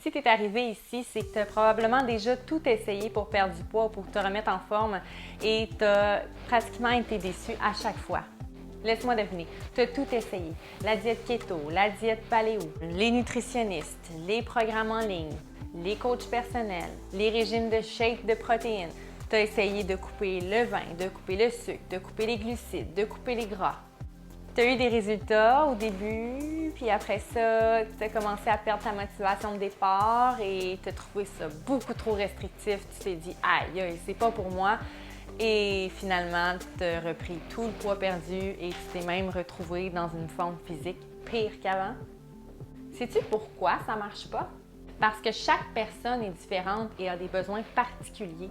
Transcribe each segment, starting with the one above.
Si tu es arrivé ici, c'est que tu as probablement déjà tout essayé pour perdre du poids ou pour te remettre en forme et tu as pratiquement été déçu à chaque fois. Laisse-moi deviner, tu as tout essayé. La diète keto, la diète paléo, les nutritionnistes, les programmes en ligne, les coachs personnels, les régimes de shake de protéines. Tu as essayé de couper le vin, de couper le sucre, de couper les glucides, de couper les gras. Tu as eu des résultats au début, puis après ça, tu as commencé à perdre ta motivation de départ et tu as trouvé ça beaucoup trop restrictif. Tu t'es dit, aïe, aïe, c'est pas pour moi. Et finalement, tu as repris tout le poids perdu et tu t'es même retrouvé dans une forme physique pire qu'avant. Sais-tu pourquoi ça ne marche pas? Parce que chaque personne est différente et a des besoins particuliers.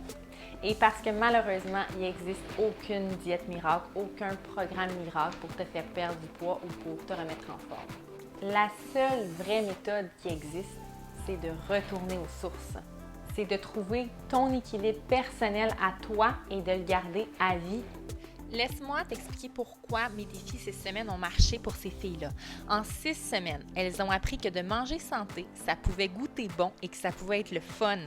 Et parce que malheureusement, il n'existe aucune diète miracle, aucun programme miracle pour te faire perdre du poids ou pour te remettre en forme. La seule vraie méthode qui existe, c'est de retourner aux sources. C'est de trouver ton équilibre personnel à toi et de le garder à vie. Laisse-moi t'expliquer pourquoi mes défis 6 semaines ont marché pour ces filles-là. En 6 semaines, elles ont appris que de manger santé, ça pouvait goûter bon et que ça pouvait être le fun.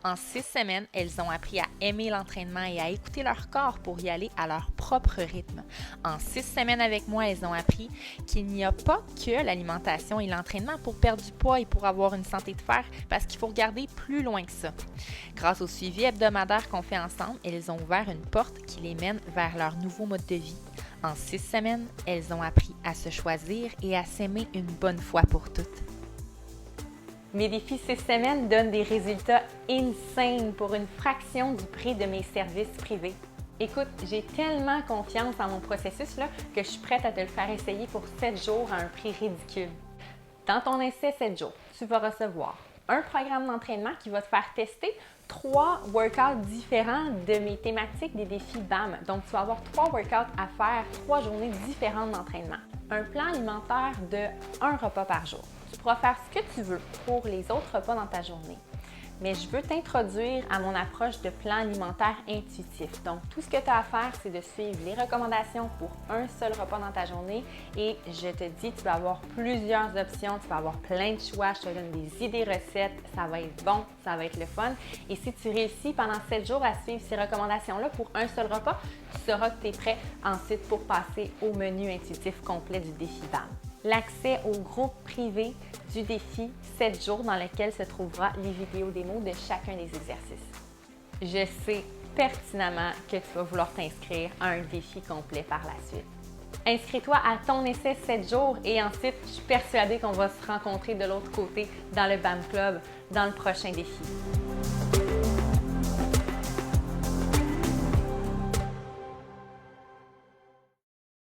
En 6 semaines, elles ont appris à aimer l'entraînement et à écouter leur corps pour y aller à leur propre rythme. En 6 semaines avec moi, elles ont appris qu'il n'y a pas que l'alimentation et l'entraînement pour perdre du poids et pour avoir une santé de fer, parce qu'il faut regarder plus loin que ça. Grâce au suivi hebdomadaire qu'on fait ensemble, elles ont ouvert une porte qui les mène vers leur nouveau mode de vie. En 6 semaines, elles ont appris à se choisir et à s'aimer une bonne fois pour toutes. Mes défis 6 semaines donnent des résultats insane pour une fraction du prix de mes services privés. Écoute, j'ai tellement confiance en mon processus là, que je suis prête à te le faire essayer pour 7 jours à un prix ridicule. Dans ton essai 7 jours, tu vas recevoir un programme d'entraînement qui va te faire tester 3 workouts différents de mes thématiques des défis BAM. Donc, tu vas avoir 3 workouts à faire, 3 journées différentes d'entraînement. Un plan alimentaire de 1 repas par jour. Tu pourras faire ce que tu veux pour les autres repas dans ta journée. Mais je veux t'introduire à mon approche de plan alimentaire intuitif. Donc, tout ce que tu as à faire, c'est de suivre les recommandations pour un seul repas dans ta journée. Et je te dis, tu vas avoir plusieurs options, tu vas avoir plein de choix. Je te donne des idées recettes, ça va être bon, ça va être le fun. Et si tu réussis pendant 7 jours à suivre ces recommandations-là pour un seul repas, tu sauras que tu es prêt ensuite pour passer au menu intuitif complet du défi BAM. L'accès au groupe privé du défi 7 jours dans lequel se trouvera les vidéos démos de chacun des exercices. Je sais pertinemment que tu vas vouloir t'inscrire à un défi complet par la suite. Inscris-toi à ton essai 7 jours et ensuite, je suis persuadée qu'on va se rencontrer de l'autre côté dans le BAM Club dans le prochain défi.